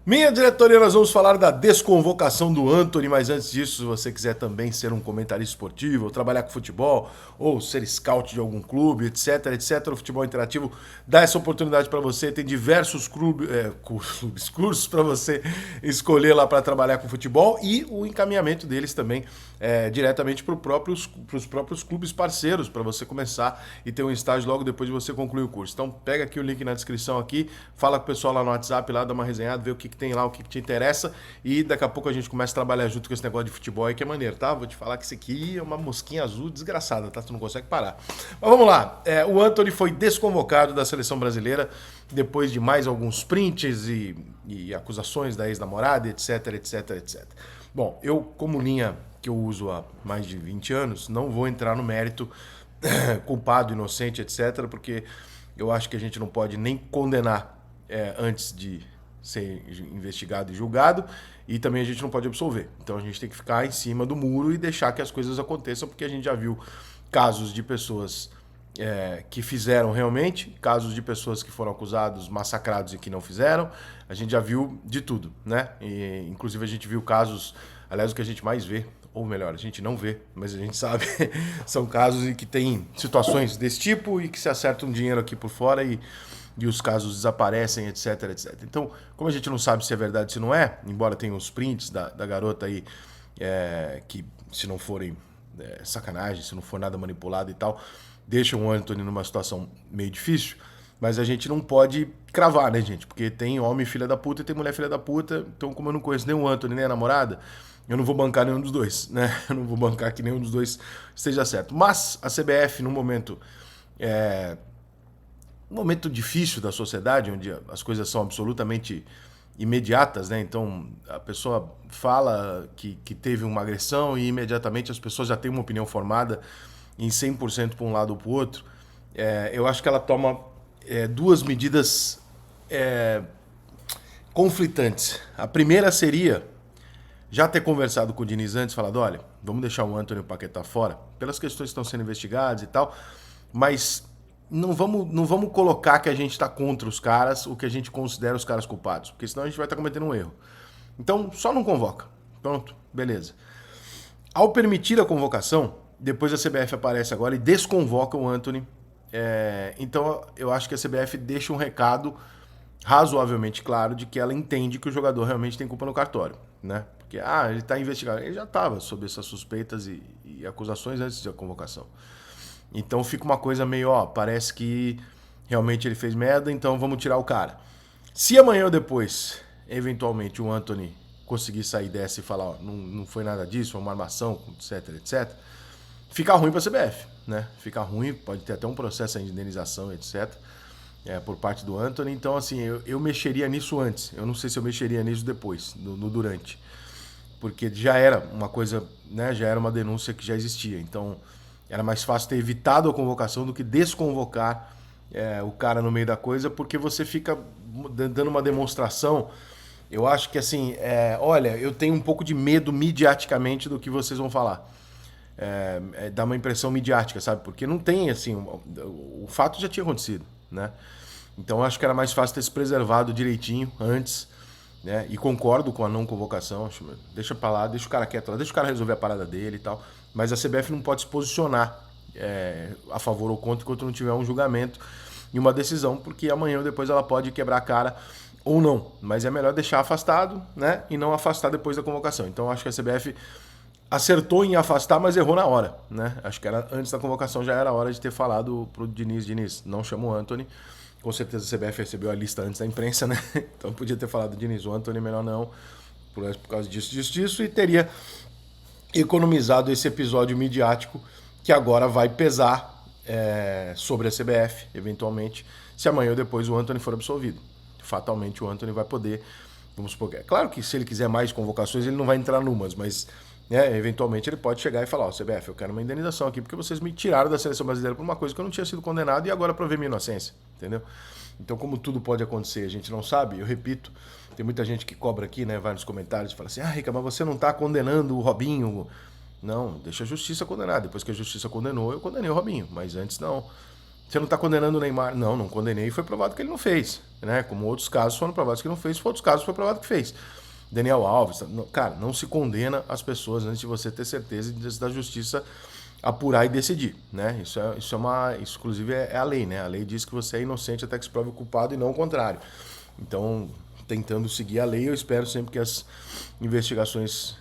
Minha diretoria, nós vamos falar da desconvocação do Antony, mas antes disso, se você quiser também ser um comentarista esportivo, ou trabalhar com futebol, ou ser scout de algum clube, etc, etc, o Futebol Interativo dá essa oportunidade para você. Tem diversos cursos para você escolher lá para trabalhar com futebol e o encaminhamento deles também diretamente para os próprios clubes parceiros, para você começar e ter um estágio logo depois de você concluir o curso. Então pega aqui o link na descrição aqui, fala com o pessoal lá no WhatsApp, lá dá uma resenhada, vê o que tem lá, o que te interessa, e daqui a pouco a gente começa a trabalhar junto com esse negócio de futebol aí, que é maneiro, tá? Vou te falar que isso aqui é uma mosquinha azul desgraçada, tá? Tu não consegue parar. Mas vamos lá, o Antony foi desconvocado da seleção brasileira depois de mais alguns prints e acusações da ex-namorada, etc, etc, etc. Bom, eu, como linha que eu uso há mais de 20 anos, não vou entrar no mérito culpado, inocente, etc, porque eu acho que a gente não pode nem condenar antes de ser investigado e julgado, e também a gente não pode absolver. Então a gente tem que ficar em cima do muro e deixar que as coisas aconteçam, porque a gente já viu casos de pessoas que fizeram realmente, casos de pessoas que foram acusados, massacrados e que não fizeram. A gente já viu de tudo, né? E, inclusive a gente viu casos, aliás, o que a gente mais vê, ou melhor, a gente não vê, mas a gente sabe, são casos em que tem situações desse tipo e que se acerta um dinheiro aqui por fora e os casos desaparecem, etc, etc. Então, como a gente não sabe se é verdade ou se não é, embora tenha os prints da garota aí, que se não forem sacanagem, se não for nada manipulado e tal, deixam o Antony numa situação meio difícil, mas a gente não pode cravar, né, gente? Porque tem homem filha da puta e tem mulher filha da puta, então como eu não conheço nem o Antony nem a namorada, eu não vou bancar nenhum dos dois, né? Eu não vou bancar que nenhum dos dois esteja certo. Mas a CBF, num momento um momento difícil da sociedade, onde as coisas são absolutamente imediatas, né? Então a pessoa fala que teve uma agressão e imediatamente as pessoas já têm uma opinião formada em 100% para um lado ou para o outro. Eu acho que ela toma duas medidas conflitantes. A primeira seria já ter conversado com o Diniz antes, falado, olha, vamos deixar o Antony e o Paquetá fora, pelas questões que estão sendo investigadas e tal, mas não vamos colocar que a gente está contra os caras, o que a gente considera os caras culpados, porque senão a gente vai estar cometendo um erro. Então, só não convoca. Pronto, beleza. Ao permitir a convocação, depois a CBF aparece agora e desconvoca o Antony. Então, eu acho que a CBF deixa um recado razoavelmente claro de que ela entende que o jogador realmente tem culpa no cartório, né? Porque, ele está investigado. Ele já estava sob essas suspeitas e acusações antes da convocação. Então fica uma coisa meio, parece que realmente ele fez merda, então vamos tirar o cara. Se amanhã ou depois, eventualmente, o Antony conseguir sair dessa e falar, não foi nada disso, foi uma armação, etc, etc, fica ruim pra CBF, né? Fica ruim, pode ter até um processo de indenização, etc, por parte do Antony. Então, assim, eu mexeria nisso antes. Eu não sei se eu mexeria nisso depois, no durante. Porque já era uma coisa, né? Já era uma denúncia que já existia. Então, era mais fácil ter evitado a convocação do que desconvocar o cara no meio da coisa, porque você fica dando uma demonstração. Eu acho que assim, olha, eu tenho um pouco de medo midiaticamente do que vocês vão falar. Dá uma impressão midiática, sabe? Porque não tem, assim, o fato já tinha acontecido, né? Então eu acho que era mais fácil ter se preservado direitinho antes, né? E concordo com a não convocação, deixa pra lá, deixa o cara quieto lá, deixa o cara resolver a parada dele e tal. Mas a CBF não pode se posicionar a favor ou contra enquanto não tiver um julgamento e uma decisão, porque amanhã ou depois ela pode quebrar a cara ou não. Mas é melhor deixar afastado, né? E não afastar depois da convocação. Então acho que a CBF acertou em afastar, mas errou na hora, né? Acho que era antes da convocação, já era hora de ter falado pro Diniz, não chamou o Antony. Com certeza a CBF recebeu a lista antes da imprensa, né? Então podia ter falado, Diniz, o Antony melhor não, por causa disso, e teria economizado esse episódio midiático que agora vai pesar sobre a CBF, eventualmente, se amanhã ou depois o Antony for absolvido. Fatalmente o Antony vai poder, vamos supor, claro que se ele quiser mais convocações ele não vai entrar numas, mas eventualmente ele pode chegar e falar, CBF, eu quero uma indenização aqui porque vocês me tiraram da seleção brasileira por uma coisa que eu não tinha sido condenado e agora provei minha inocência, entendeu? Então, como tudo pode acontecer, a gente não sabe, eu repito, tem muita gente que cobra aqui, né, vai nos comentários e fala assim, Rica, mas você não tá condenando o Robinho. Não, deixa a justiça condenar, depois que a justiça condenou, eu condenei o Robinho, mas antes não. Você não está condenando o Neymar? Não, não condenei e foi provado que ele não fez. Né? Como outros casos foram provados que não fez, outros casos foi provado que fez. Daniel Alves, cara, não se condena as pessoas antes de você ter certeza da justiça apurar e decidir, né? Isso inclusive é a lei, né? A lei diz que você é inocente até que se prove o culpado e não o contrário. Então, tentando seguir a lei, eu espero sempre que as investigações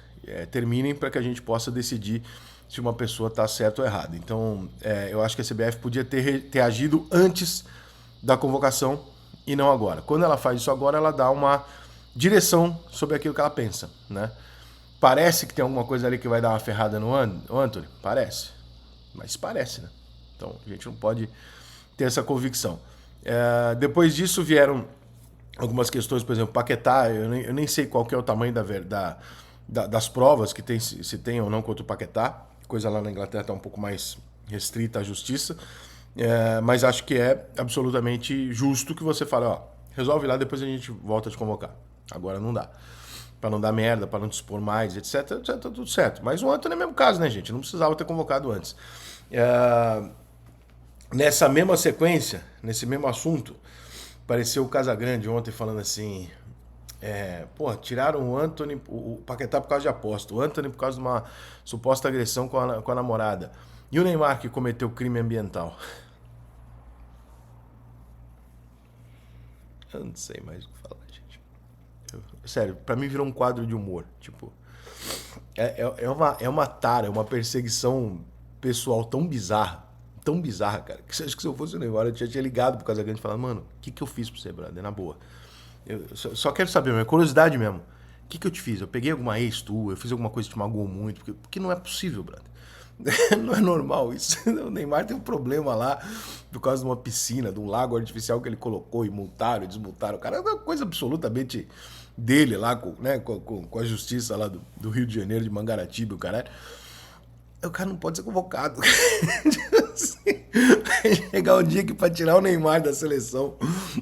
terminem para que a gente possa decidir se uma pessoa está certa ou errada. Então, eu acho que a CBF podia ter agido antes da convocação e não agora. Quando ela faz isso agora, ela dá uma direção sobre aquilo que ela pensa, né? Parece que tem alguma coisa ali que vai dar uma ferrada no Antony? Parece. Mas parece, né? Então, a gente não pode ter essa convicção. Depois disso vieram algumas questões, por exemplo, Paquetá, eu nem sei qual que é o tamanho das provas que tem, se tem ou não contra o Paquetá. Coisa lá na Inglaterra está um pouco mais restrita à justiça. Mas acho que é absolutamente justo que você fale, ó, resolve lá, depois a gente volta a te convocar. Agora não dá. Pra não dar merda, pra não te expor mais, etc, tá tudo certo. Mas o Antony é o mesmo caso, né, gente? Não precisava ter convocado antes. Nessa mesma sequência, nesse mesmo assunto, apareceu o Casagrande ontem falando assim... tiraram o Antony, o Paquetá por causa de aposta, o Antony por causa de uma suposta agressão com a namorada. E o Neymar que cometeu crime ambiental? Eu não sei mais o que falar, gente. Sério, pra mim virou um quadro de humor. Tipo, é uma tara, é uma perseguição pessoal tão bizarra, cara, que você acha que se eu fosse o Neymar, eu tinha ligado pro Casagrande e falado, mano, o que eu fiz pra você, brother? Na boa. Eu só quero saber, é curiosidade mesmo. O que eu te fiz? Eu peguei alguma ex tua, eu fiz alguma coisa que te magoou muito, porque não é possível, brother. Não é normal isso. O Neymar tem um problema lá por causa de uma piscina, de um lago artificial que ele colocou e multaram, desmultaram. O cara é uma coisa absolutamente dele lá, com a justiça lá do Rio de Janeiro, de Mangaratiba, o caralho. O cara não pode ser convocado. Vai chegar um dia que pra tirar o Neymar da seleção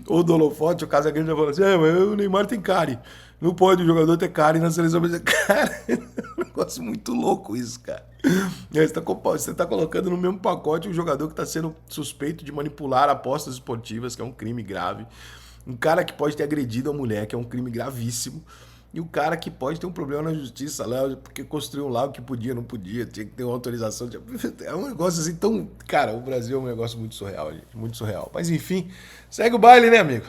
ou do holofote, o Casagrande já falou assim, mas o Neymar tem cárie. Não pode o jogador ter cárie na seleção brasileira. Cara, é um negócio muito louco isso, cara. Você tá colocando no mesmo pacote um jogador que tá sendo suspeito de manipular apostas esportivas, que é um crime grave. Um cara que pode ter agredido a mulher, que é um crime gravíssimo. E o cara que pode ter um problema na justiça lá, porque construiu um lago que podia, não podia, tinha que ter uma autorização. É um negócio assim tão... Cara, o Brasil é um negócio muito surreal, gente. Muito surreal. Mas enfim, segue o baile, né, amigo?